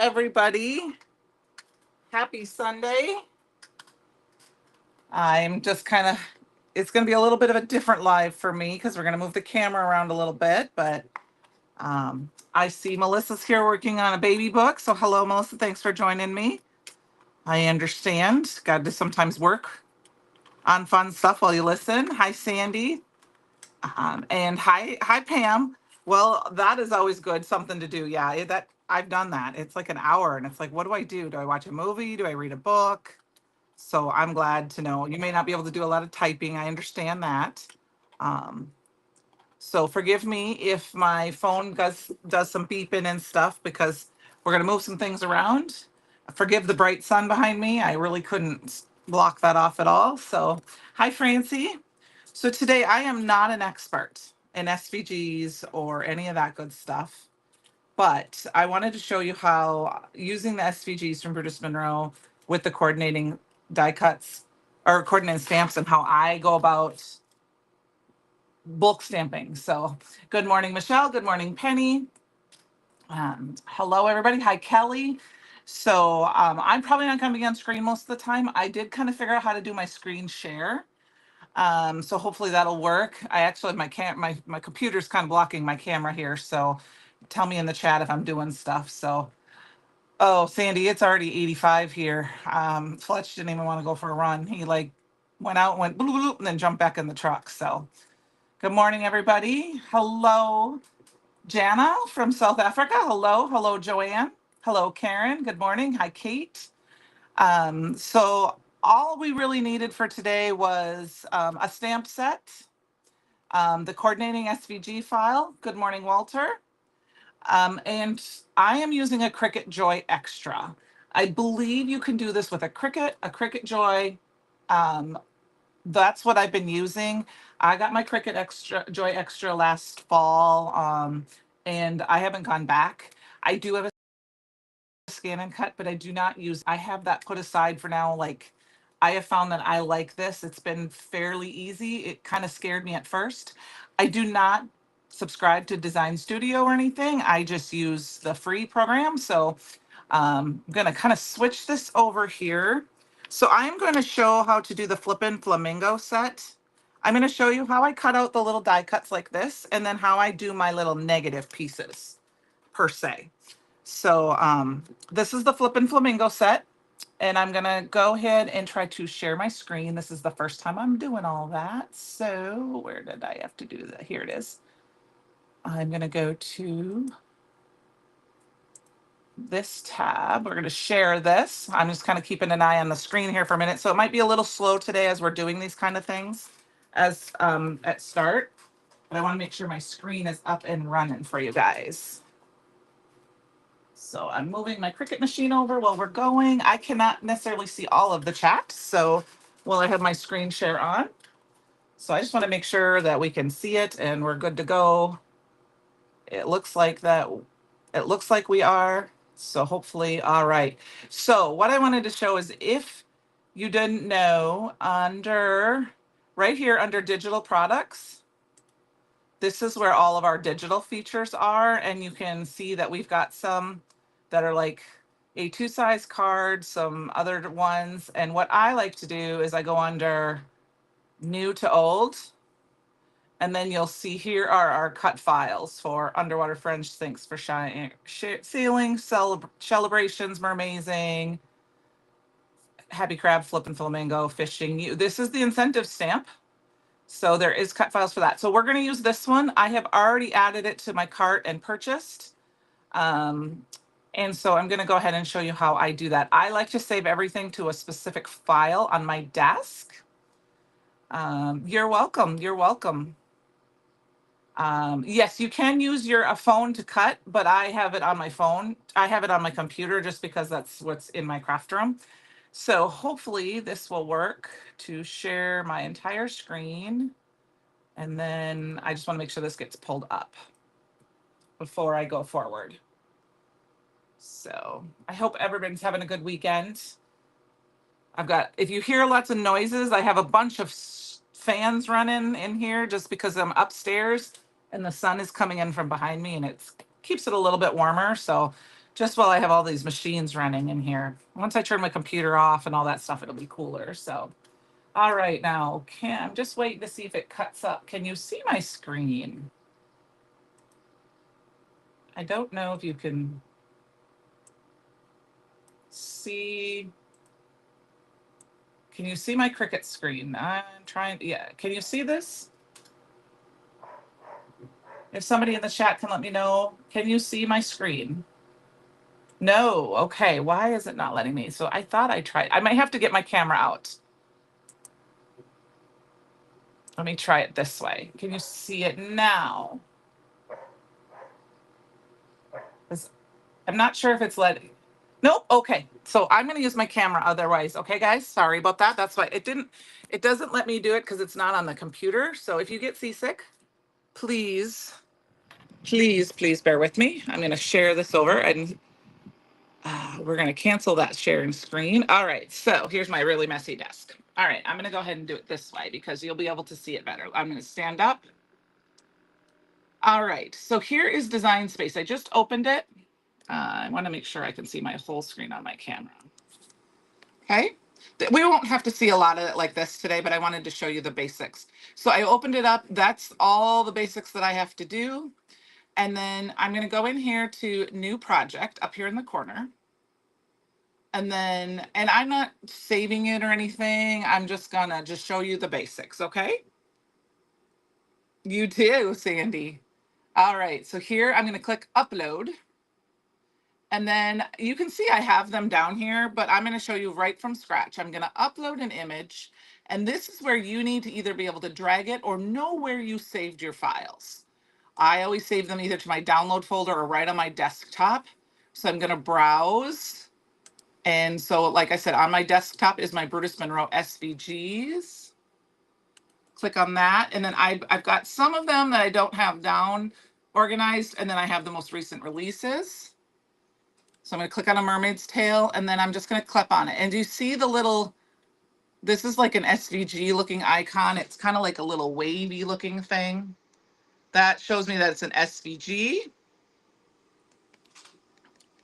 everybody. Happy Sunday. I'm just it's going to be a little bit of a different live for me because we're going to move the camera around a little bit. But I see Melissa's here working on a baby book. So, hello, Melissa. Thanks for joining me. I understand. Got to sometimes work on fun stuff while you listen. Hi, Sandy. And hi, Pam. Well, that is always good. Something to do. Yeah, that I've done that. It's like an hour, and it's like, what do I do? Do I watch a movie? Do I read a book? So I'm glad to know you may not be able to do a lot of typing. I understand that. Um, so forgive me if my phone does some beeping and stuff because we're gonna move some things around. Forgive the bright sun behind me. I really couldn't block that off at all. So hi, Francie. So today I am not an expert in SVGs or any of that good stuff, but I wanted to show you how using the SVGs from Brutus Monroe with the coordinating die cuts or coordinating stamps and how I go about bulk stamping. So good morning, Michelle. Good morning, Penny. Hello, everybody. Hi, Kelly. So I'm probably not going to be on screen most of the time. I did kind of figure out how to do my screen share. So hopefully that'll work. I actually my computer's kind of blocking my camera here. So tell me in the chat if I'm doing stuff. So oh, Sandy, it's already 85 here. Fletch didn't even want to go for a run. He like went out, went bloop, bloop, and then jumped back in the truck. So good morning, everybody. Hello, Jana from South Africa. Hello, Joanne. Hello, Karen. Good morning. Hi, Kate. So all we really needed for today was a stamp set, the coordinating SVG file. Good morning, Walter. And I am using a Cricut Joy Extra. I believe you can do this with a Cricut Joy. Um, that's what I've been using. I got my Joy Extra last fall, and I haven't gone back. I do have a scan and cut, but I do not use. I have that put aside for now. Like, I have found that I like this. It's been fairly easy. It kind of scared me at first. I do not subscribe to Design Studio or anything. I just use the free program. So I'm going to kind of switch this over here. So I'm going to show how to do the Flippin' Flamingo set. I'm going to show you how I cut out the little die cuts like this, and then how I do my little negative pieces per se. So this is the Flippin' Flamingo set, and I'm going to go ahead and try to share my screen. This is the first time I'm doing all that. So where did I have to do that? Here it is. I'm going to go to this tab. We're going to share this. I'm just kind of keeping an eye on the screen here for a minute. So it might be a little slow today as we're doing these kind of things as at start, but I want to make sure my screen is up and running for you guys. So I'm moving my Cricut machine over while we're going. I cannot necessarily see all of the chat, so while I have my screen share on. So I just want to make sure that we can see it and we're good to go. It looks like we are. So hopefully, all right. So what I wanted to show is, if you didn't know, right here under digital products, this is where all of our digital features are. And you can see that we've got some that are like A2 size cards, some other ones. And what I like to do is I go under new to old. And then you'll see here are our cut files for underwater French sinks for sailing, celebrations, mermazing, happy crab, flippin' flamingo, fishing. This is the incentive stamp. So there is cut files for that. So we're going to use this one. I have already added it to my cart and purchased. And so I'm going to go ahead and show you how I do that. I like to save everything to a specific file on my desk. You're welcome. You're welcome. Yes, you can use a phone to cut, but I have it on my phone. I have it on my computer just because that's what's in my craft room. So hopefully this will work to share my entire screen. And then I just want to make sure this gets pulled up before I go forward. So I hope everybody's having a good weekend. If you hear lots of noises, I have a bunch of fans running in here just because I'm upstairs and the sun is coming in from behind me, and it keeps it a little bit warmer. So just while I have all these machines running in here. Once I turn my computer off and all that stuff, it'll be cooler. So, all right, now I'm just waiting to see if it cuts up. Can you see my screen? I don't know if you can see. Can you see my Cricut screen? I'm trying. Yeah. Can you see this? If somebody in the chat can let me know, can you see my screen? No. Okay. Why is it not letting me? So I thought I tried. I might have to get my camera out. Let me try it this way. Can you see it now? I'm not sure if it's letting. Nope. Okay. So I'm going to use my camera otherwise. Okay, guys. Sorry about that. That's why it doesn't let me do it because it's not on the computer. So if you get seasick, please, please bear with me. I'm going to share this over and we're going to cancel that sharing screen. All right. So here's my really messy desk. All right. I'm going to go ahead and do it this way because you'll be able to see it better. I'm going to stand up. All right. So here is Design Space. I just opened it. I want to make sure I can see my whole screen on my camera. Okay. We won't have to see a lot of it like this today, but I wanted to show you the basics. So I opened it up. That's all the basics that I have to do. And then I'm going to go in here to New Project up here in the corner. And I'm not saving it or anything. I'm just going to just show you the basics. Okay. You too, Sandy. All right. So here I'm going to click Upload. And then you can see I have them down here, but I'm going to show you right from scratch. I'm going to upload an image, and this is where you need to either be able to drag it or know where you saved your files. I always save them either to my download folder or right on my desktop. So I'm going to browse. And so, like I said, on my desktop is my Brutus Monroe SVGs. Click on that. And then I've got some of them that I don't have down organized, and then I have the most recent releases. So I'm going to click on a mermaid's tail, and then I'm just going to clip on it. And do you see the little, this is like an SVG looking icon. It's kind of like a little wavy looking thing. That shows me that it's an SVG,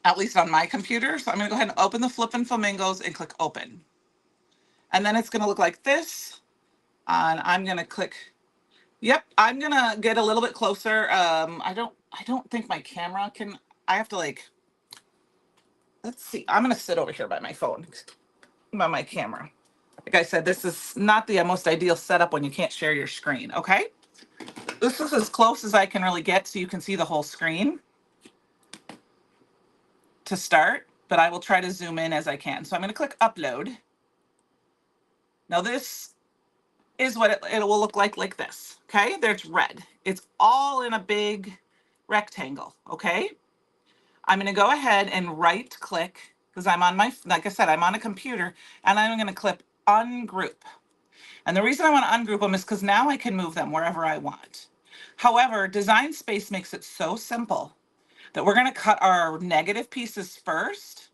at least on my computer. So I'm going to go ahead and open the Flippin' Flamingos and click open. And then it's going to look like this. And I'm going to click, yep, I'm going to get a little bit closer. I don't think my camera can, I have to like, let's see. I'm going to sit over here by my phone, by my camera. Like I said, this is not the most ideal setup when you can't share your screen, okay? This is as close as I can really get so you can see the whole screen to start, but I will try to zoom in as I can. So I'm going to click Upload. Now this is what it will look like this, okay? There's red. It's all in a big rectangle, okay? I'm going to go ahead and right click because I'm on my, like I said, I'm on a computer, and I'm going to click Ungroup. And the reason I want to ungroup them is because now I can move them wherever I want. However, Design Space makes it so simple that we're going to cut our negative pieces first.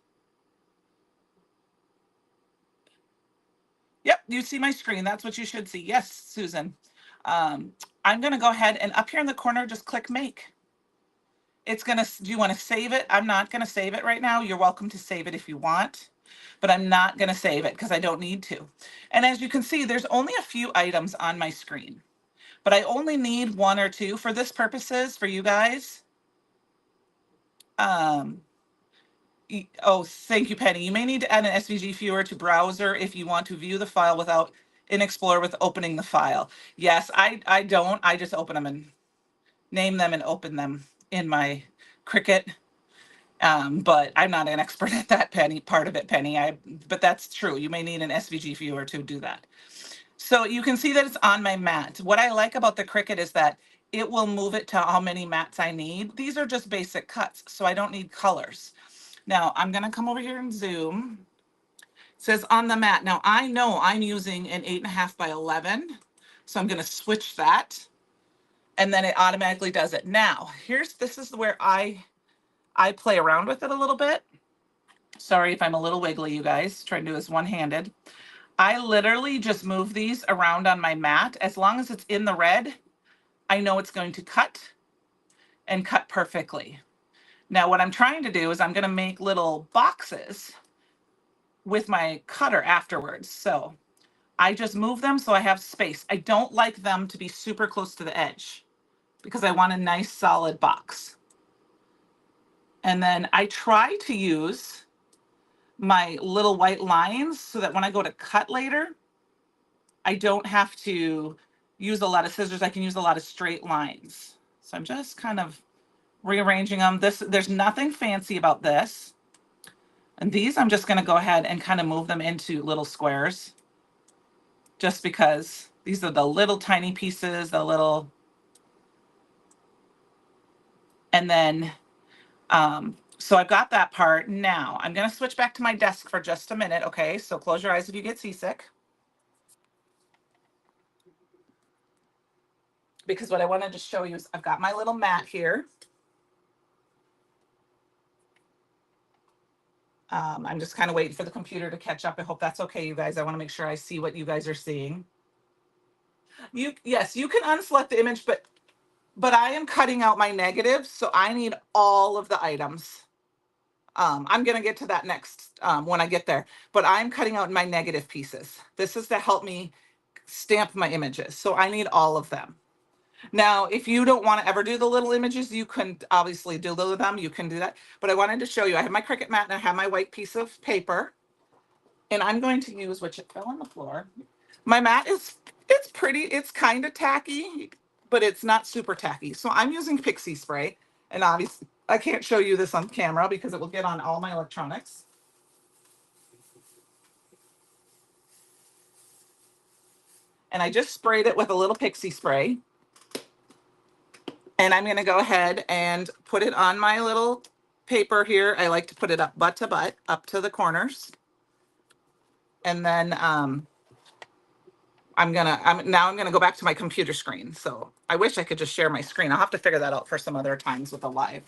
Yep, you see my screen. That's what you should see. Yes, Susan. I'm going to go ahead and up here in the corner, just click Make. It's going to, do you want to save it? I'm not going to save it right now. You're welcome to save it if you want, but I'm not going to save it because I don't need to. And as you can see, there's only a few items on my screen, but I only need one or two for this purposes for you guys. Oh, thank you, Penny. You may need to add an SVG viewer to browser if you want to view the file without in Explorer with opening the file. Yes, I don't. I just open them and name them and open them in my Cricut. But I'm not an expert at that part of it, Penny. But that's true. You may need an SVG viewer to do that. So you can see that it's on my mat. What I like about the Cricut is that it will move it to how many mats I need. These are just basic cuts, so I don't need colors. Now I'm going to come over here and zoom. It says on the mat. Now I know I'm using an 8.5 by 11, so I'm going to switch that, and then it automatically does it. Now this is where I play around with it a little bit. Sorry if I'm a little wiggly, you guys. Trying to do this one-handed. I literally just move these around on my mat. As long as it's in the red, I know it's going to cut and cut perfectly. Now what I'm trying to do is I'm going to make little boxes with my cutter afterwards. So I just move them so I have space. I don't like them to be super close to the edge because I want a nice solid box. And then I try to use my little white lines so that when I go to cut later, I don't have to use a lot of scissors. I can use a lot of straight lines. So I'm just kind of rearranging them. There's nothing fancy about this. And these I'm just going to go ahead and kind of move them into little squares just because these are the little tiny pieces, and then, so I've got that part. Now I'm going to switch back to my desk for just a minute. Okay. So close your eyes if you get seasick. Because what I wanted to show you is I've got my little mat here. I'm just kind of waiting for the computer to catch up. I hope that's okay, you guys. I want to make sure I see what you guys are seeing. Yes, you can unselect the image, but I am cutting out my negatives, so I need all of the items. I'm going to get to that next when I get there, but I'm cutting out my negative pieces. This is to help me stamp my images, so I need all of them. Now, if you don't want to ever do the little images, you can obviously do them. You can do that. But I wanted to show you, I have my Cricut mat and I have my white piece of paper. And I'm going to use, which it fell on the floor. My mat it's pretty, it's kind of tacky, but it's not super tacky. So I'm using pixie spray. And obviously, I can't show you this on camera because it will get on all my electronics. And I just sprayed it with a little pixie spray. And I'm going to go ahead and put it on my little paper here. I like to put it up butt to butt, up to the corners. And then I'm gonna go back to my computer screen. So I wish I could just share my screen. I'll have to figure that out for some other times with a live.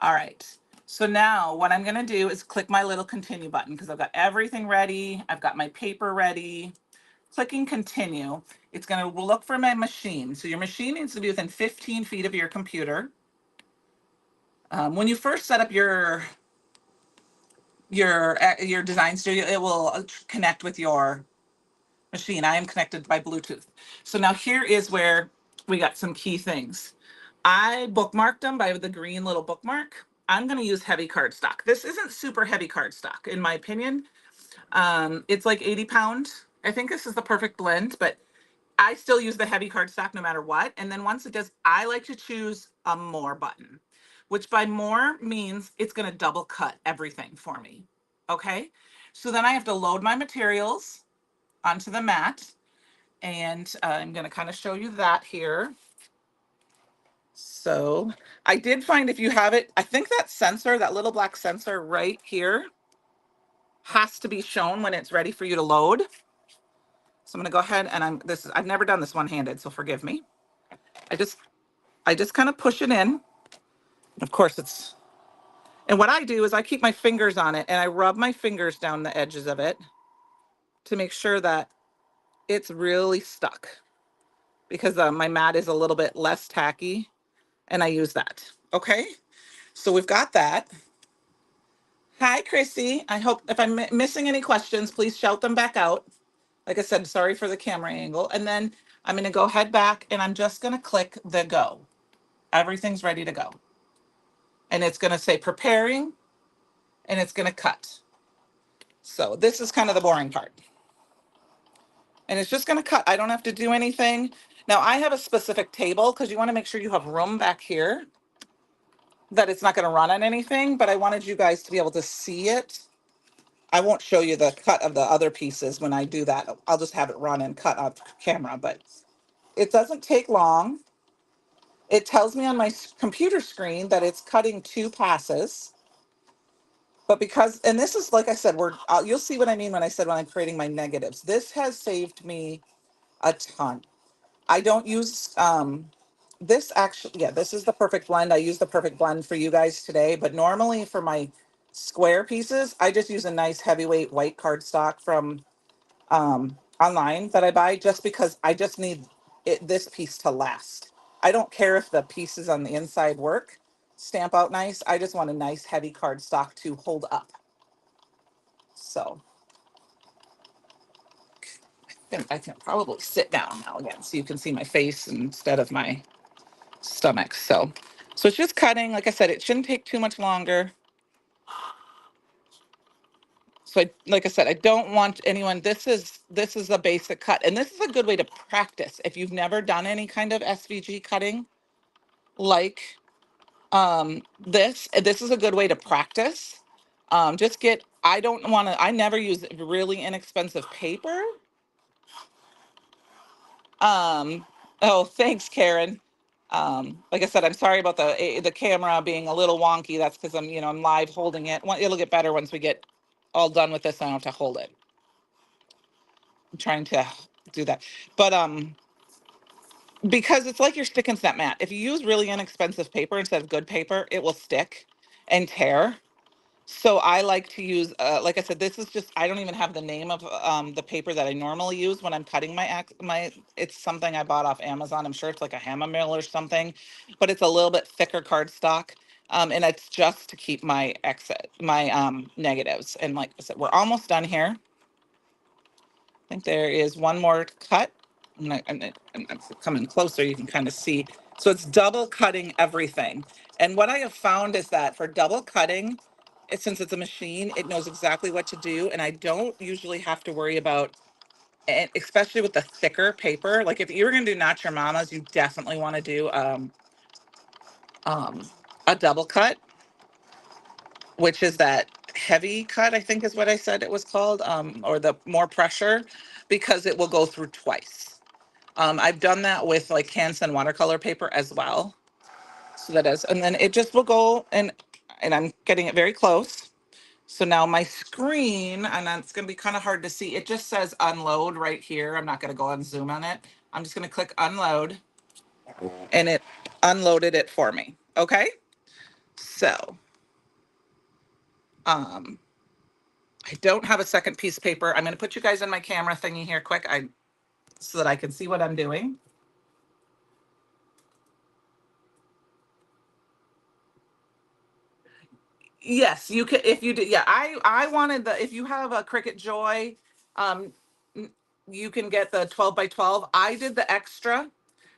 All right. So now what I'm gonna do is click my little continue button because I've got everything ready. I've got my paper ready. Clicking continue, it's gonna look for my machine. So your machine needs to be within 15 feet of your computer. When you first set up your design studio, it will connect with your machine. I am connected by Bluetooth. So now here is where we got some key things. I bookmarked them by the green little bookmark. I'm going to use heavy cardstock. This isn't super heavy cardstock, in my opinion. It's like 80 pound. I think this is the perfect blend, but I still use the heavy cardstock no matter what. And then once it does, I like to choose a more button, which by more means it's going to double cut everything for me. Okay. So then I have to load my materials onto the mat. And I'm going to kind of show you that here. So I did find if you have it, I think that sensor, that little black sensor right here has to be shown when it's ready for you to load. So I'm going to go ahead and I've never done this one-handed, so forgive me. I just kind of push it in. Of course and what I do is I keep my fingers on it and I rub my fingers down the edges of it to make sure that it's really stuck because my mat is a little bit less tacky and I use that. Okay. So we've got that. Hi, Chrissy. I hope if I'm missing any questions, please shout them back out. Like I said, sorry for the camera angle. And then I'm going to go head back and I'm just going to click the go. Everything's ready to go. And it's going to say preparing and it's going to cut. So this is kind of the boring part. And it's just going to cut. I don't have to do anything. Now I have a specific table because you want to make sure you have room back here that it's not going to run on anything, but I wanted you guys to be able to see it. I won't show you the cut of the other pieces when I do that. I'll just have it run and cut off camera, but it doesn't take long. It tells me on my computer screen that it's cutting 2 passes. But because, and this is, like I said, you'll see what I mean when I said when I'm creating my negatives. This has saved me a ton. I don't use, this actually, yeah, this is the perfect blend. I use the perfect blend for you guys today, but normally for my square pieces, I just use a nice heavyweight white cardstock from online that I buy just because I just need this piece to last. I don't care if the pieces on the inside work. stamp out nice. I just want a nice heavy cardstock to hold up. So I can probably sit down now again so you can see my face instead of my stomach. So it's just cutting. Like I said, it shouldn't take too much longer. So like I said, I don't want anyone, this is a basic cut. And this is a good way to practice. If you've never done any kind of SVG cutting, like this is a good way to practice. Just get, I never use really inexpensive paper. Oh, thanks, Karen. Like I said, I'm sorry about the camera being a little wonky. That's because I'm live holding it. It'll get better once we get all done with this. I don't have to hold it. I'm trying to do that. But because it's like your stick and snap mat. If you use really inexpensive paper instead of good paper, it will stick and tear. So I like to use, like I said, this is just, I don't even have the name of the paper that I normally use when I'm cutting it's something I bought off Amazon. I'm sure it's like a Hammermill or something, but it's a little bit thicker cardstock. And it's just to keep my negatives. And like I said, we're almost done here. I think there is one more cut. I'm coming closer, you can kind of see. So it's double cutting everything. And what I have found is that for double cutting, since it's a machine, it knows exactly what to do. And I don't usually have to worry about, and especially with the thicker paper. Like if you were going to do Not Your Mama's, you definitely want to do a double cut, which is that heavy cut, I think is what I said it was called, or the more pressure, because it will go through twice. I've done that with like Canson watercolor paper as well. So that is, and then it just will go and I'm getting it very close. So now my screen, and it's going to be kind of hard to see. It just says unload right here. I'm not going to go and zoom on it. I'm just going to click unload and it unloaded it for me. Okay. So, I don't have a second piece of paper. I'm going to put you guys in my camera thingy here quick. So that I can see what I'm doing. Yes, you can, if you do. Yeah, I wanted if you have a Cricut Joy, um, you can get the 12 by 12. I did the extra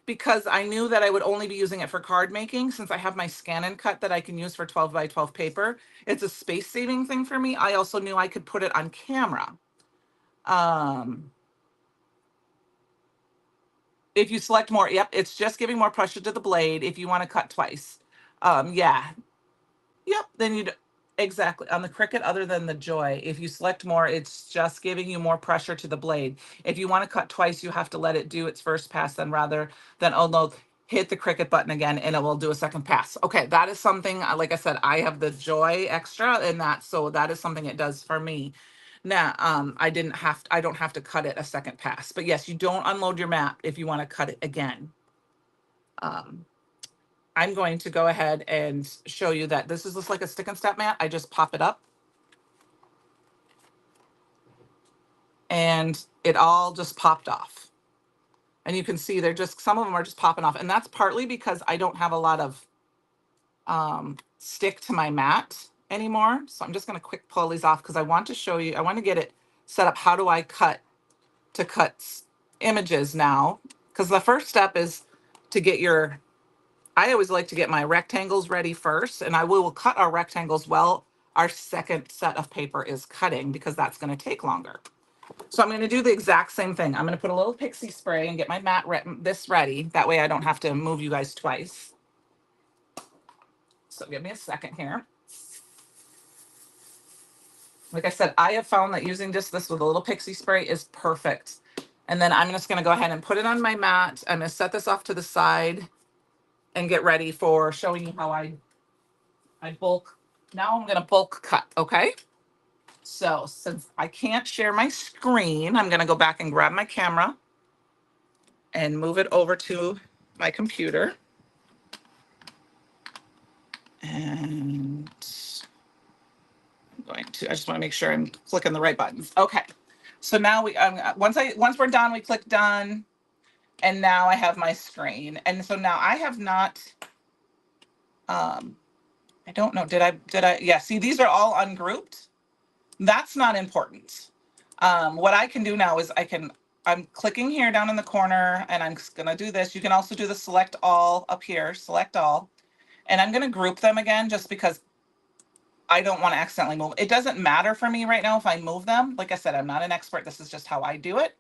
because I knew that I would only be using it for card making since I have my scan and cut that I can use for 12 by 12 paper. It's a space saving thing for me. I also knew I could put it on camera. If you select more, yep, it's just giving more pressure to the blade if you want to cut twice. Yeah, yep, then you'd exactly on the Cricut, other than the Joy, if you select more, it's just giving you more pressure to the blade. If you want to cut twice, you have to let it do its first pass, then rather than, oh no, hit the Cricut button again and it will do a second pass. Okay, that is something, like I said, I have the Joy extra and so that is something it does for me. Now, I don't have to cut it a second pass, but yes, you don't unload your mat if you want to cut it again. I'm going to go ahead and show you that this is just like a stick and step mat. I just pop it up and it all just popped off. And you can see some of them are just popping off. And that's partly because I don't have a lot of stick to my mat anymore. So I'm just going to quick pull these off because I want to show you, I want to get it set up. How do I cut images now? Because the first step is to get I always like to get my rectangles ready first, and I will cut our rectangles while our second set of paper is cutting because that's going to take longer. So I'm going to do the exact same thing. I'm going to put a little pixie spray and get my mat ready. That way I don't have to move you guys twice. So give me a second here. Like I said, I have found that using just this with a little pixie spray is perfect. And then I'm just going to go ahead and put it on my mat. I'm going to set this off to the side and get ready for showing you how I bulk. Now I'm going to bulk cut, okay? So since I can't share my screen, I'm going to go back and grab my camera and move it over to my computer. And I just want to make sure I'm clicking the right buttons. Okay. So now once we're done, we click done. And now I have my screen. And so now I have not I don't know. Did I? Yeah, see, these are all ungrouped. That's not important. What I can do now is I'm clicking here down in the corner and I'm just gonna do this. You can also do the select all up here, select all. And I'm gonna group them again just because I don't want to accidentally move. It doesn't matter for me right now if I move them. Like I said, I'm not an expert. This is just how I do it.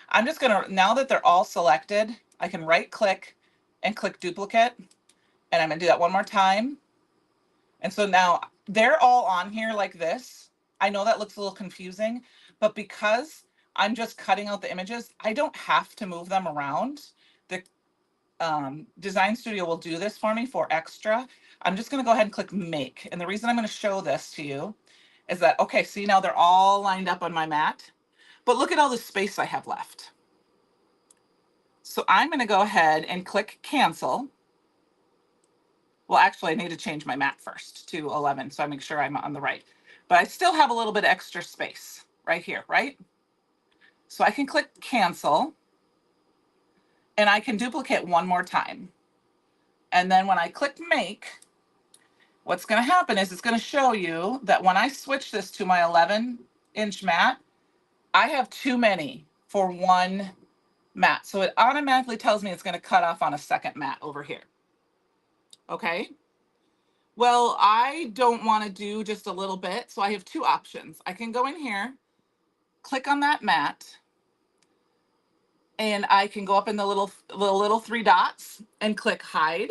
I'm just gonna, now that they're all selected, I can right click and click duplicate. And I'm gonna do that one more time. And so now they're all on here like this. I know that looks a little confusing, but because I'm just cutting out the images, I don't have to move them around. The Design Studio will do this for me for extra. I'm just gonna go ahead and click make. And the reason I'm gonna show this to you is that, okay, see now they're all lined up on my mat, but look at all the space I have left. So I'm gonna go ahead and click cancel. Well, actually, I need to change my mat first to 11, so I make sure I'm on the right. But I still have a little bit of extra space right here, right? So I can click cancel, and I can duplicate one more time. And then when I click make, what's going to happen is it's going to show you that when I switch this to my 11-inch mat, I have too many for one mat. So it automatically tells me it's going to cut off on a second mat over here. Okay. Well, I don't want to do just a little bit, so I have two options. I can go in here, click on that mat, and I can go up in the little three dots and click hide.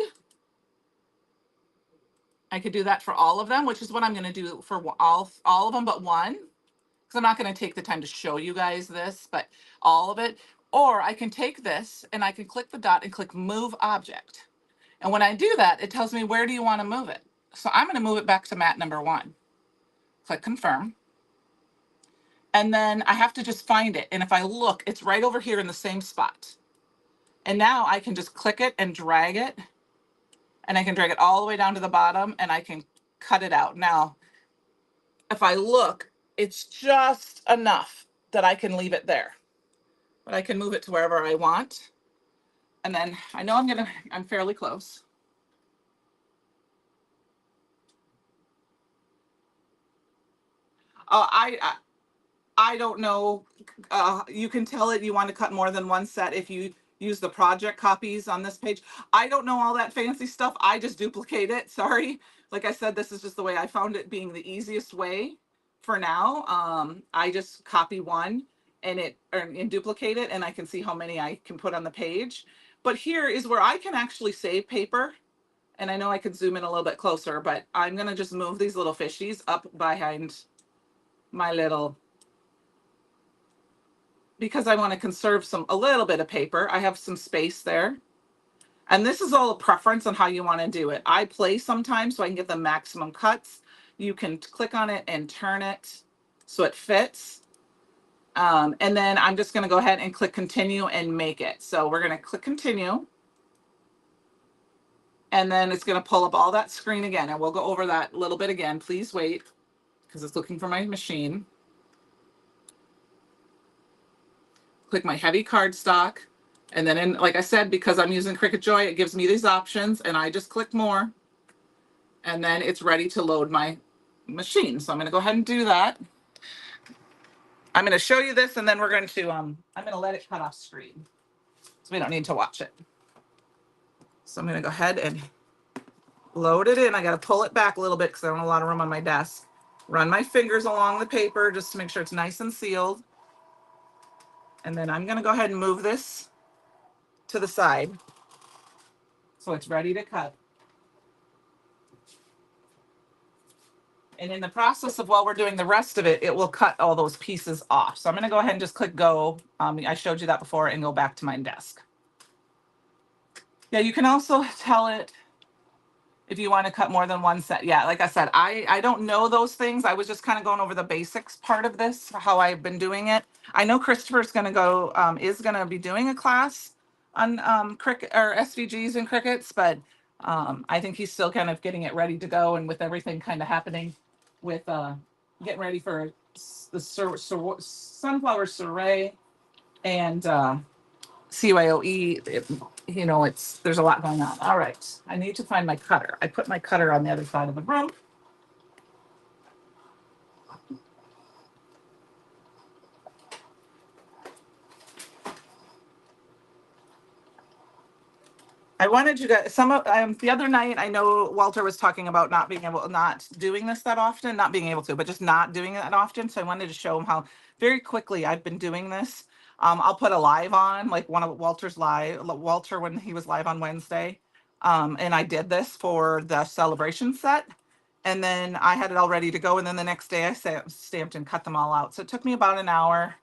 I could do that for all of them, which is what I'm going to do for all of them but one, because I'm not going to take the time to show you guys this, but all of it. Or I can take this and I can click the dot and click move object. And when I do that, it tells me where do you want to move it. So I'm going to move it back to mat number 1. Click confirm. And then I have to just find it. And if I look, it's right over here in the same spot. And now I can just click it and drag it. And I can drag it all the way down to the bottom and I can cut it out. Now, if I look, it's just enough that I can leave it there. But I can move it to wherever I want. And then I know I'm fairly close. I don't know. You can tell it you want to cut more than one set if you use the project copies on this page. I don't know all that fancy stuff. I just duplicate it. Sorry. Like I said, this is just the way I found it being the easiest way for now. I just copy one and duplicate it, and I can see how many I can put on the page. But here is where I can actually save paper. And I know I could zoom in a little bit closer, but I'm going to just move these little fishies up behind my little, because I want to conserve a little bit of paper. I have some space there. And this is all a preference on how you want to do it. I play sometimes so I can get the maximum cuts. You can click on it and turn it so it fits. And then I'm just going to go ahead and click continue and make it. So we're going to click continue. And then it's going to pull up all that screen again. And we'll go over that a little bit again. Please wait, because it's looking for my machine. Click my heavy cardstock. And then, like I said, because I'm using Cricut Joy, it gives me these options. And I just click more. And then it's ready to load my machine. So I'm going to go ahead and do that. I'm going to show you this, and then we're going to, I'm going to let it cut off screen, so we don't need to watch it. So I'm going to go ahead and load it in. I got to pull it back a little bit because I don't have a lot of room on my desk. Run my fingers along the paper just to make sure it's nice and sealed. And then I'm going to go ahead and move this to the side so it's ready to cut. And in the process of while we're doing the rest of it, it will cut all those pieces off. So I'm going to go ahead and just click go. I showed you that before, and go back to my desk. Yeah, you can also tell it if you want to cut more than one set. Yeah, like I said, I don't know those things. I was just kind of going over the basics part of this, how I've been doing it. I know Christopher's going to go, is going to be doing a class on Cricut or SVGs and Cricuts, but I think he's still kind of getting it ready to go, and with everything kind of happening with getting ready for the sunflower soiree and CYOE, you know, there's a lot going on. All right, I need to find my cutter. I put my cutter on the other side of the room. I wanted you to the other night. I know Walter was talking about not doing this that often, not being able to, but just not doing it that often. So I wanted to show him how very quickly I've been doing this. I'll put a live on, like one of Walter when he was live on Wednesday, and I did this for the celebration set, and then I had it all ready to go, and then the next day I stamped and cut them all out. So it took me about an hour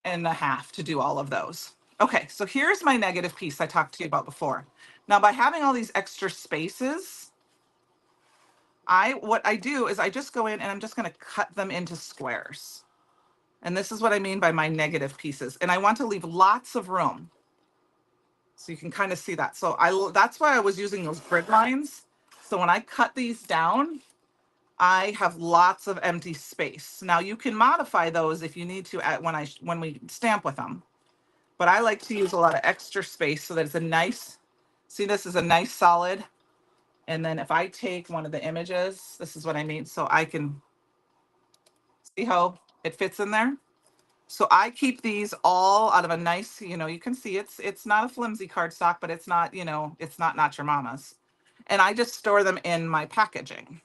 and a half to do all of those. Okay, so here's my negative piece I talked to you about before. Now, by having all these extra spaces, what I do is I just go in and I'm just going to cut them into squares. And this is what I mean by my negative pieces. And I want to leave lots of room. So you can kind of see that. So that's why I was using those grid lines. So when I cut these down, I have lots of empty space. Now you can modify those if you need to when we stamp with them. But I like to use a lot of extra space so that it's a nice, see, this is a nice solid. And then if I take one of the images, this is what I mean. So I can see how it fits in there. So I keep these all out of a nice, you can see it's not a flimsy cardstock, but it's not, it's not your mama's. And I just store them in my packaging.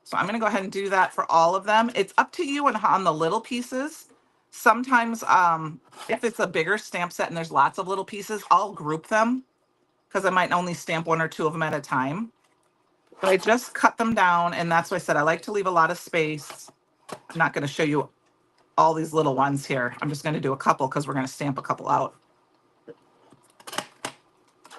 So I'm going to go ahead and do that for all of them. It's up to you on the little pieces. Sometimes if it's a bigger stamp set and there's lots of little pieces, I'll group them because I might only stamp one or two of them at a time. But I just cut them down, and that's why I said I like to leave a lot of space. I'm not going to show you all these little ones here. I'm just going to do a couple because we're going to stamp a couple out.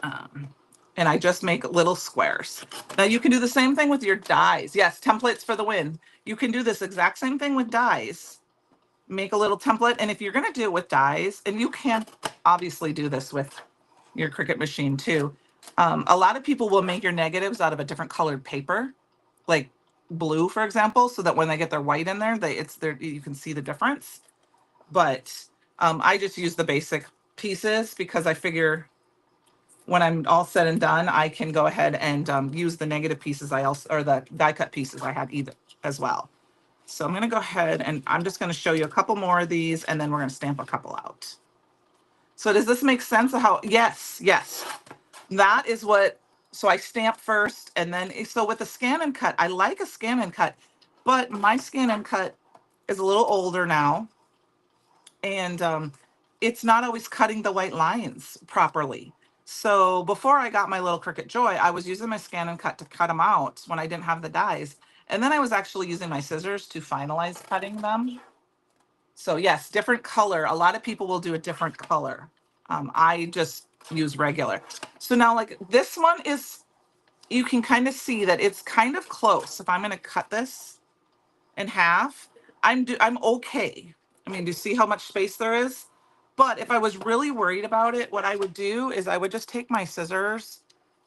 And I just make little squares. Now you can do the same thing with your dies. Yes, templates for the win. You can do this exact same thing with dies. Make a little template. And if you're going to do it with dies, and you can obviously do this with your Cricut machine too. A lot of people will make your negatives out of a different colored paper, like blue, for example, so that when they get their white in there, you can see the difference. But I just use the basic pieces because I figure when I'm all said and done, I can go ahead and use the negative pieces or the die cut pieces I have either as well. So I'm going to go ahead and I'm just going to show you a couple more of these, and then we're going to stamp a couple out. So does this make sense of how? Yes. That is what, so I stamp first, and then, so with the scan and cut, I like a scan and cut, but my scan and cut is a little older now, and it's not always cutting the white lines properly. So before I got my little Cricut Joy, I was using my scan and cut to cut them out when I didn't have the dies. And then I was actually using my scissors to finalize cutting them. So yes, different color. A lot of people will do a different color. I just use regular. So now like this one you can kind of see that it's kind of close. If I'm going to cut this in half, I'm okay. I mean, do you see how much space there is? But if I was really worried about it, what I would do is I would just take my scissors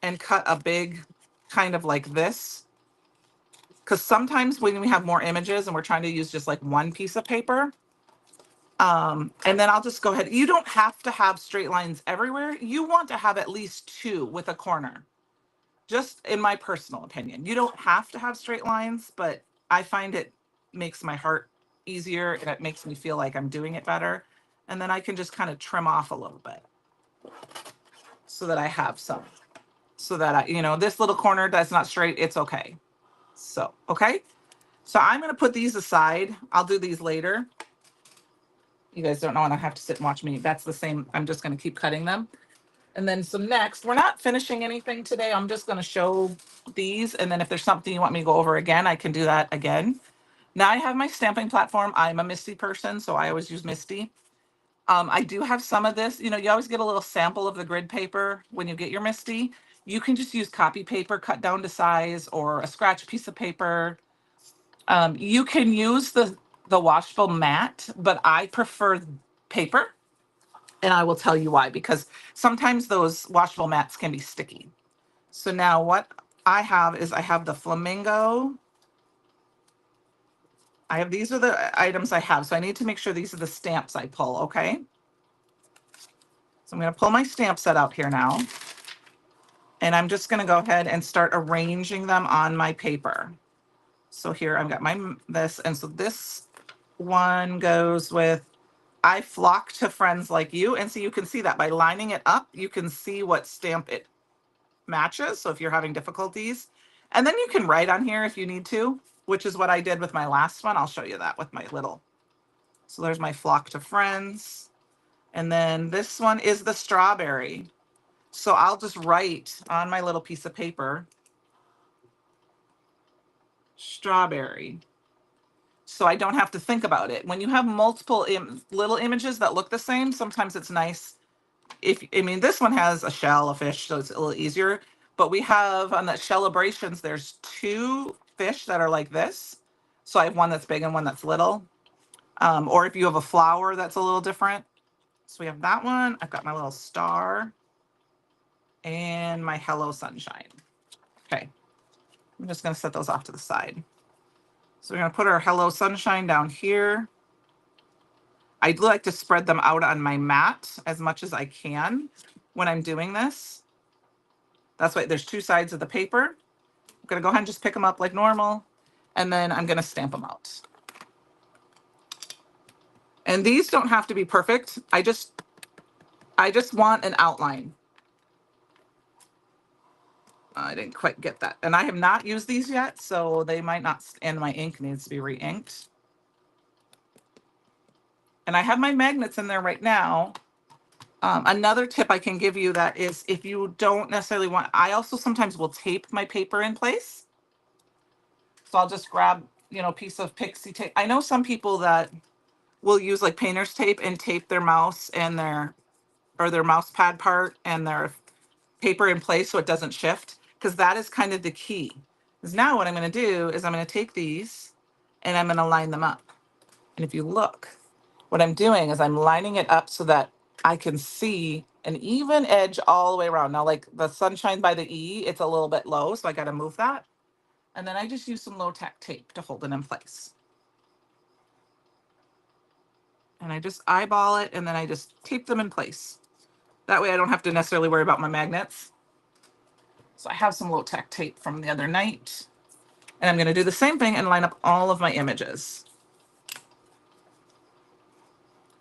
and cut a big kind of like this. Because sometimes when we have more images and we're trying to use just like one piece of paper, and then I'll just go ahead. You don't have to have straight lines everywhere. You want to have at least two with a corner. Just in my personal opinion. You don't have to have straight lines, but I find it makes my heart easier and it makes me feel like I'm doing it better. And then I can just kind of trim off a little bit so that I have some, so that this little corner that's not straight, it's okay. So, okay. So I'm going to put these aside. I'll do these later. You guys don't know, and I have to sit and watch me. That's the same. I'm just going to keep cutting them. And then some next, we're not finishing anything today. I'm just going to show these. And then if there's something you want me to go over again, I can do that again. Now I have my stamping platform. I'm a Misty person, so I always use Misty. I do have some of this. You always get a little sample of the grid paper when you get your Misty. You can just use copy paper cut down to size or a scratch piece of paper. You can use the washable mat, but I prefer paper. And I will tell you why, because sometimes those washable mats can be sticky. So now what I have is I have the flamingo. These are the items I have. So I need to make sure these are the stamps I pull, okay? So I'm going to pull my stamp set out here now. And I'm just going to go ahead and start arranging them on my paper. So here I've got this. And so this one goes with, I flock to friends like you. And so you can see that by lining it up, you can see what stamp it matches. So if you're having difficulties, and then you can write on here if you need to, which is what I did with my last one. I'll show you that with my little. So there's my flock to friends. And then this one is the strawberry. So I'll just write on my little piece of paper, strawberry. So I don't have to think about it. When you have multiple little images that look the same, sometimes it's nice. I mean, this one has a shell, a fish, so it's a little easier. But we have on that Cellabrations, there's 2 fish that are like this. So I have one that's big and one that's little. Or if you have a flower that's a little different. So we have that one. I've got my little star and my hello sunshine. Okay. I'm just going to set those off to the side. So we're going to put our hello sunshine down here. I do like to spread them out on my mat as much as I can when I'm doing this. That's why there's 2 sides of the paper. I'm going to go ahead and just pick them up like normal. And then I'm going to stamp them out. And these don't have to be perfect. I just want an outline. I didn't quite get that. And I have not used these yet, so they might not, and my ink needs to be re-inked. And I have my magnets in there right now. Another tip I can give you that is if you don't necessarily want, I also sometimes will tape my paper in place. So I'll just grab, a piece of pixie tape. I know some people that will use like painter's tape and tape their mouse and their mouse pad part and their paper in place so it doesn't shift, because that is kind of the key. Because now what I'm going to do is I'm going to take these and I'm going to line them up. And if you look, what I'm doing is I'm lining it up so that I can see an even edge all the way around. Now, like the sunshine by the E, it's a little bit low, so I got to move that. And then I just use some low-tack tape to hold it in place. And I just eyeball it, and then I just tape them in place. That way I don't have to necessarily worry about my magnets. So I have some low-tack tape from the other night. And I'm going to do the same thing and line up all of my images.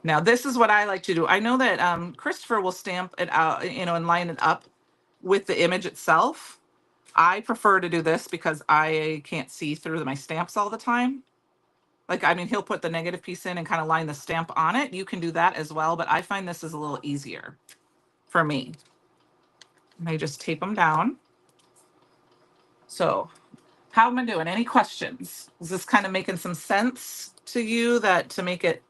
Now, this is what I like to do. I know that Christopher will stamp it out, and line it up with the image itself. I prefer to do this because I can't see through my stamps all the time. He'll put the negative piece in and kind of line the stamp on it. You can do that as well, but I find this is a little easier for me. And I just tape them down. So how am I doing? Any questions? Is this kind of making some sense to you, to make it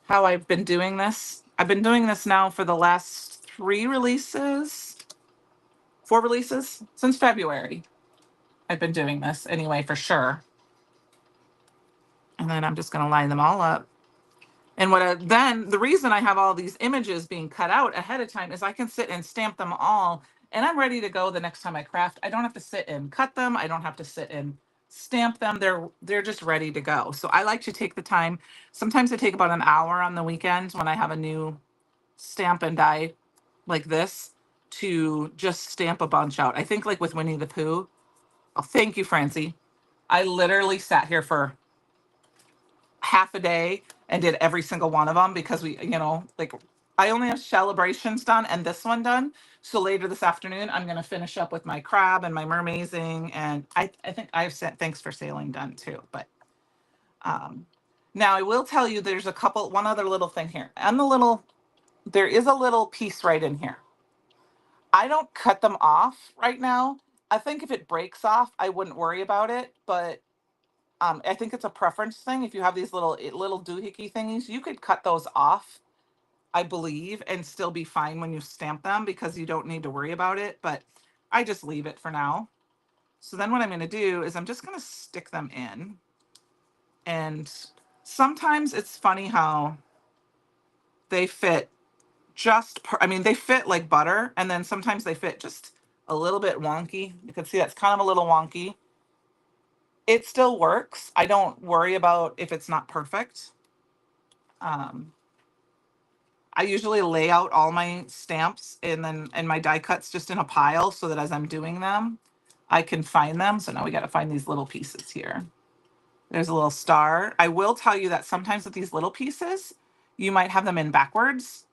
how I've been doing this? I've been doing this now for the last 4 releases, since February. I've been doing this anyway, for sure. And then I'm just going to line them all up. And then the reason I have all these images being cut out ahead of time is I can sit and stamp them all, and I'm ready to go the next time I craft. I don't have to sit and cut them. I don't have to sit and stamp them. They're just ready to go. So I like to take the time. Sometimes I take about an hour on the weekend when I have a new stamp and die like this to just stamp a bunch out. I think like with Winnie the Pooh. Oh, thank you, Francie. I literally sat here for half a day and did every single one of them because I only have Cellabrations done and this one done. So later this afternoon, I'm going to finish up with my crab and my mermaising. And I think I've sent thanks for sailing done too. But now I will tell you there's one other little thing here. There is a little piece right in here. I don't cut them off right now. I think if it breaks off, I wouldn't worry about it. But I think it's a preference thing. If you have these little doohickey thingies, you could cut those off, I believe, and still be fine when you stamp them because you don't need to worry about it. But I just leave it for now. So then what I'm going to do is I'm just going to stick them in. And sometimes it's funny how they fit they fit like butter. And then sometimes they fit just a little bit wonky. You can see that's kind of a little wonky. It still works. I don't worry about if it's not perfect. I I usually lay out all my stamps and my die cuts just in a pile so that as I'm doing them, I can find them. So now we got to find these little pieces here. There's a little star. I will tell you that sometimes with these little pieces, you might have them in backwards.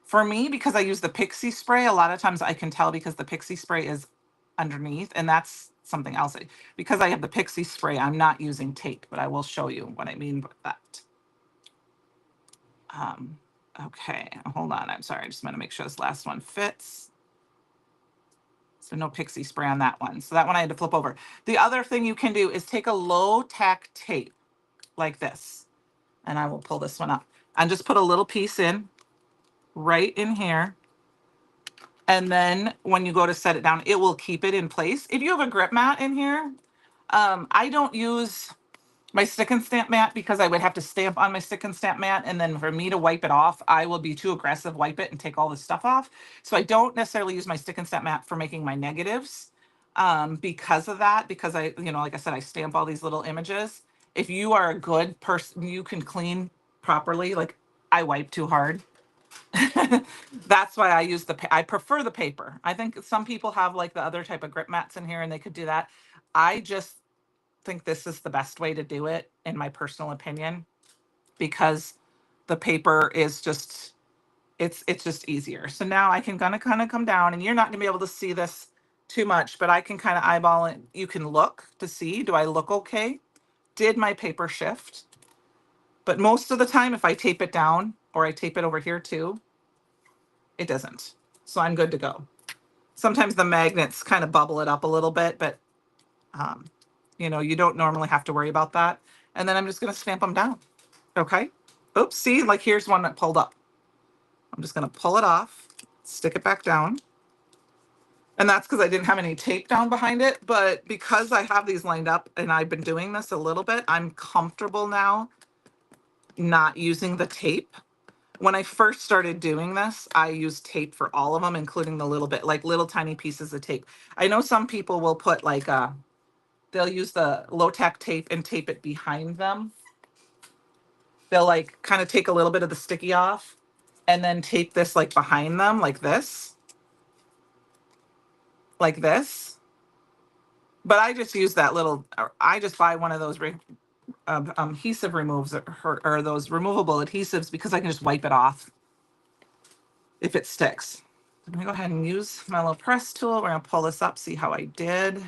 For me, because I use the pixie spray, a lot of times I can tell because the pixie spray is underneath, and that's something else. Because I have the pixie spray, I'm not using tape, but I will show you what I mean by that. Okay, hold on. I'm sorry. I just want to make sure this last one fits. So no pixie spray on that one. So that one I had to flip over. The other thing you can do is take a low tack tape like this, and I will pull this one up and just put a little piece in right in here. And then when you go to set it down, it will keep it in place. If you have a grip mat in here, I don't use my stick and stamp mat because I would have to stamp on my stick and stamp mat. And then for me to wipe it off, I will be too aggressive, wipe it and take all the stuff off. So I don't necessarily use my stick and stamp mat for making my negatives because of that, because I, like I said, I stamp all these little images. If you are a good person, you can clean properly. Like I wipe too hard. That's why I use I prefer the paper. I think some people have like the other type of grip mats in here and they could do that. I just think this is the best way to do it, in my personal opinion, because the paper is just, it's just easier. So now I can kind of come down, and you're not gonna be able to see this too much, but I can kind of eyeball it. You can look to see, do I look okay? Did my paper shift? But most of the time, if I tape it down or I tape it over here too, it doesn't. So I'm good to go. Sometimes the magnets kind of bubble it up a little bit, but you don't normally have to worry about that. And then I'm just going to stamp them down. Okay. Oops. See, like here's one that pulled up. I'm just going to pull it off, stick it back down. And that's because I didn't have any tape down behind it. But because I have these lined up and I've been doing this a little bit, I'm comfortable now not using the tape. When I first started doing this, I used tape for all of them, including the little tiny pieces of tape. I know some people will put they'll use the low tack tape and tape it behind them. They'll like kind of take a little bit of the sticky off and then tape this like behind them like this. Like this. But I just use that I just buy one of those adhesive removes or those removable adhesives because I can just wipe it off if it sticks. I'm gonna go ahead and use my little press tool. We're gonna pull this up, see how I did.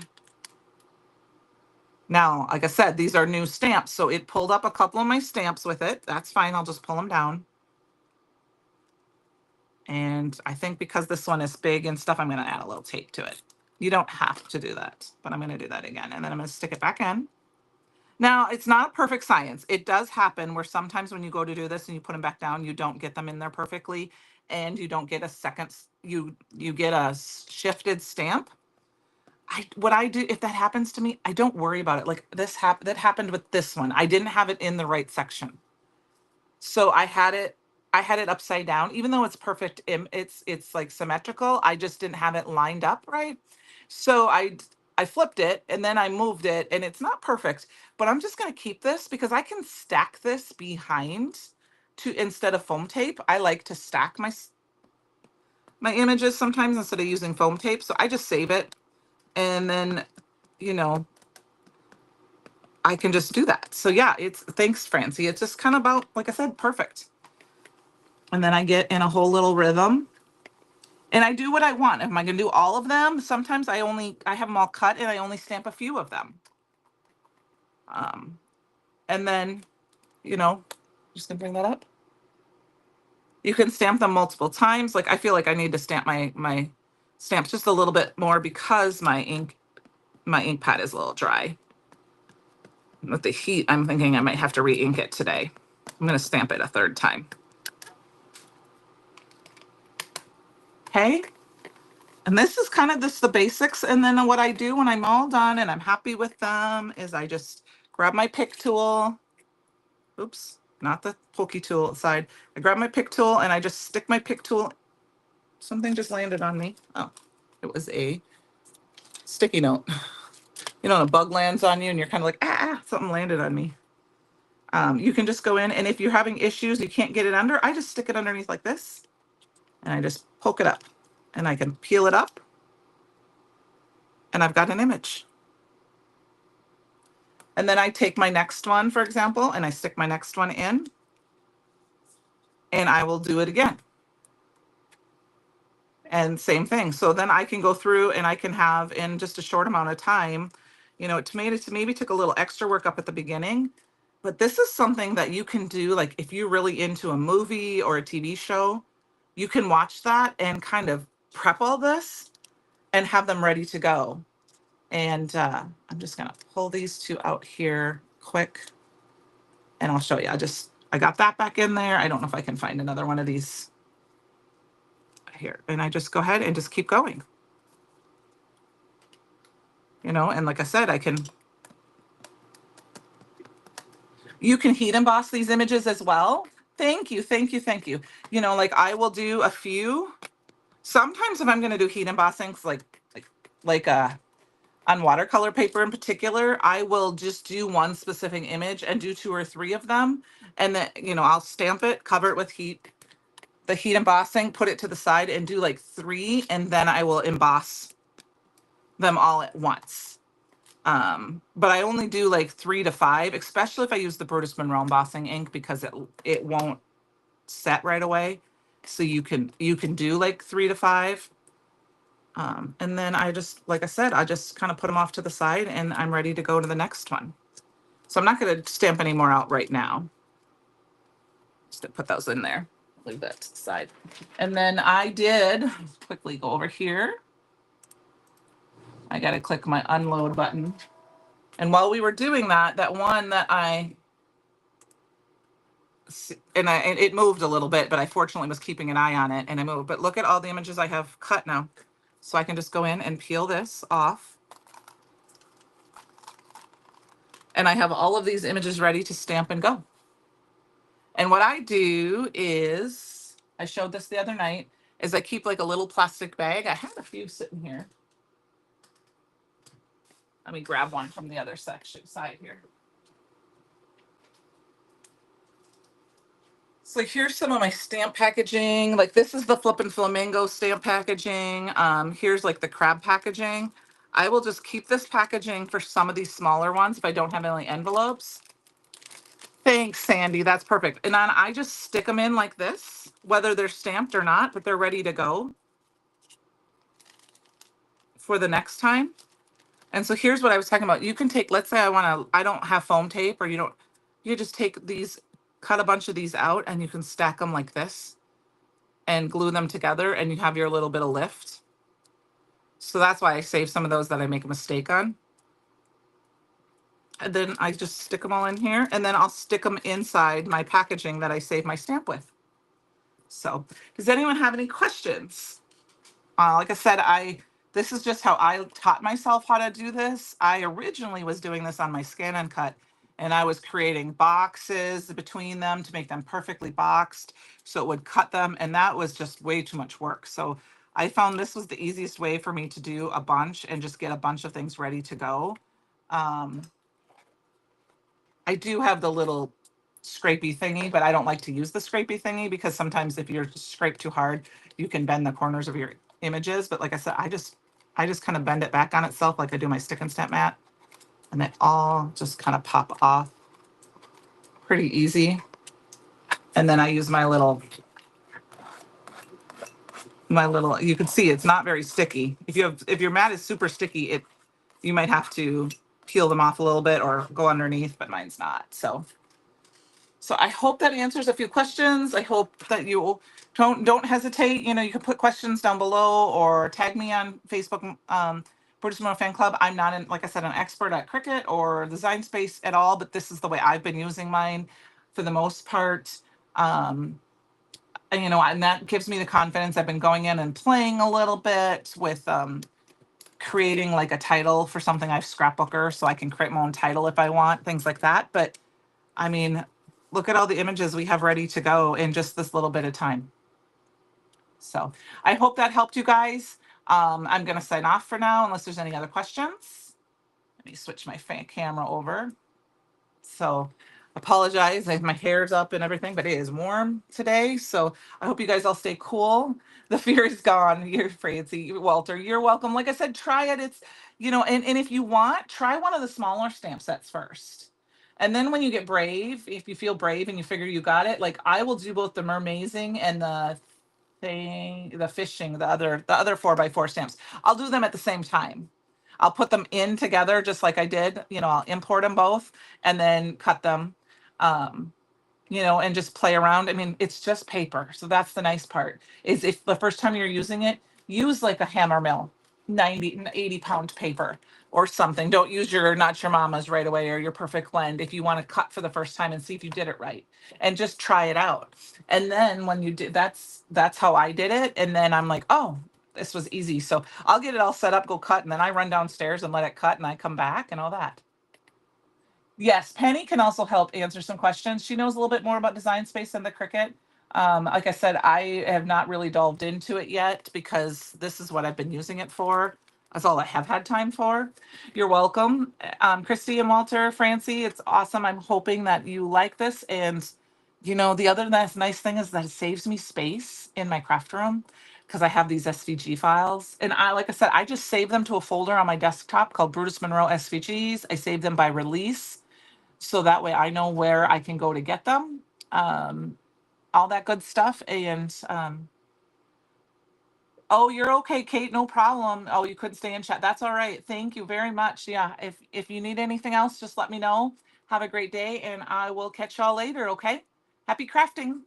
Now, like I said, these are new stamps, so it pulled up a couple of my stamps with it. That's fine, I'll just pull them down. And I think because this one is big and stuff, I'm gonna add a little tape to it. You don't have to do that, but I'm gonna do that again. And then I'm gonna stick it back in. Now, it's not a perfect science. It does happen where sometimes when you go to do this and you put them back down, you don't get them in there perfectly, and you don't get a second, you get a shifted stamp. What I do, if that happens to me, I don't worry about it. Like that happened with this one. I didn't have it in the right section. So I had it upside down, even though it's perfect. It's like symmetrical. I just didn't have it lined up right. So I flipped it and then I moved it, and it's not perfect, but I'm just going to keep this because I can stack this behind instead of foam tape. I like to stack my images sometimes instead of using foam tape. So I just save it. And then, I can just do that. So yeah, thanks, Francie. It's just kind of about, like I said, perfect. And then I get in a whole little rhythm and I do what I want. If I'm going to do all of them, sometimes I have them all cut and I only stamp a few of them. And then, just gonna bring that up. You can stamp them multiple times. Like I feel like I need to stamp my stamps just a little bit more because my ink pad is a little dry. With the heat, I'm thinking I might have to re-ink it today. I'm going to stamp it a third time. Okay. And this is kind of the basics. And then what I do when I'm all done and I'm happy with them is I just grab my pick tool. Oops, not the pokey tool side. I grab my pick tool and I just stick my pick tool. Something just landed on me. Oh, it was a sticky note. A bug lands on you and you're kind of like, something landed on me. You can just go in, and if you're having issues, you can't get it under, I just stick it underneath like this, and I just poke it up, and I can peel it up, and I've got an image. And then I take my next one, for example, and I stick my next one in, and I will do it again. And same thing. So then I can go through and I can have in just a short amount of time, you know, it maybe took a little extra work up at the beginning, but this is something that you can do. Like if you're really into a movie or a TV show, you can watch that and kind of prep all this and have them ready to go. And I'm just gonna pull these two out here quick and I'll show you. I got that back in there. I don't know if I can find another one of these here. And I just go ahead and just keep going. You know, and like I said, you can heat emboss these images as well. Thank you, thank you, thank you. You know, like I will do a few. Sometimes if I'm going to do heat embossings, like on watercolor paper in particular, I will just do one specific image and do 2 or 3 of them. And then, you know, I'll stamp it, cover it with the heat embossing, put it to the side and do like 3. And then I will emboss them all at once. But I only do like 3 to 5, especially if I use the Brutus Monroe embossing ink, because it won't set right away. So you can do like 3 to 5. And then I just, like I said, I just kind of put them off to the side and I'm ready to go to the next one. So I'm not going to stamp any more out right now. Just to put those in there. Leave that to the side. And then I did quickly go over here. I got to click my unload button. And while we were doing that, that one that it moved a little bit, but I fortunately was keeping an eye on it and I moved. But look at all the images I have cut now. So I can just go in and peel this off. And I have all of these images ready to stamp and go. And what I do is, I showed this the other night, is I keep like a little plastic bag. I had a few sitting here. Let me grab one from the other side here. So here's some of my stamp packaging. Like this is the Flippin' Flamingo stamp packaging. Here's like the crab packaging. I will just keep this packaging for some of these smaller ones if I don't have any envelopes. Thanks, Sandy. That's perfect. And then I just stick them in like this, whether they're stamped or not, but they're ready to go for the next time. And so here's what I was talking about. You can take, let's say I don't have foam tape, or you just take these, cut a bunch of these out and you can stack them like this and glue them together and you have your little bit of lift. So that's why I save some of those that I make a mistake on. And then I just stick them all in here and then I'll stick them inside my packaging that I save my stamp with. So does anyone have any questions? Like I said, this is just how I taught myself how to do this. I originally was doing this on my Scan and Cut, and I was creating boxes between them to make them perfectly boxed so it would cut them, and that was just way too much work. So I found this was the easiest way for me to do a bunch and just get a bunch of things ready to go. I do have the little scrapey thingy, but I don't like to use the scrapey thingy because sometimes if you're scrape too hard, you can bend the corners of your images. But like I said, I just kind of bend it back on itself like I do my stick and stamp mat, and they all just kind of pop off pretty easy. And then I use my little, you can see it's not very sticky. If your mat is super sticky, you might have to peel them off a little bit or go underneath, but mine's not. So I hope that answers a few questions. I hope that you don't hesitate. You know, you can put questions down below or tag me on Facebook, Brutus Monroe Fan Club. I'm not, like I said, an expert at Cricut or Design Space at all, but this is the way I've been using mine for the most part. And, you know, and that gives me the confidence. I've been going in and playing a little bit with creating like a title for something I've scrapbooker, so I can create my own title if I want, things like that. But I mean, look at all the images we have ready to go in just this little bit of time. So I hope that helped you guys. I'm going to sign off for now unless there's any other questions. Let me switch my camera over. So apologize. My hair's up and everything, but it is warm today. So I hope you guys all stay cool. The fear is gone. You're Francie, Walter. You're welcome. Like I said, try it. It's, and if you want, try one of the smaller stamp sets first. And then when you get brave, if you feel brave and you figure you got it, like I will do both the mermazing and the fishing, the other 4x4 stamps. I'll do them at the same time. I'll put them in together just like I did. I'll import them both and then cut them. Um, and just play around. I mean, it's just paper. So that's the nice part is if the first time you're using it, use like a hammer mill, 80 pound paper or something. Don't use not your mama's right away or your perfect blend if you want to cut for the first time and see if you did it right and just try it out. And then when you did, that's how I did it. And then I'm like, oh, this was easy. So I'll get it all set up, go cut, and then I run downstairs and let it cut and I come back and all that. Yes, Penny can also help answer some questions. She knows a little bit more about Design Space than the Cricut. Like I said, I have not really delved into it yet because this is what I've been using it for. That's all I have had time for. You're welcome. Christy and Walter, Francie, it's awesome. I'm hoping that you like this. And, the other nice thing is that it saves me space in my craft room because I have these SVG files. And like I said, I just save them to a folder on my desktop called Brutus Monroe SVGs. I save them by release so that way I know where I can go to get them, um, all that good stuff. And oh, you're okay, Kate, no problem. Oh, you couldn't stay in chat. That's all right. Thank you very much. Yeah, if you need anything else, just let me know. Have a great day, and I will catch y'all later. Okay, happy crafting.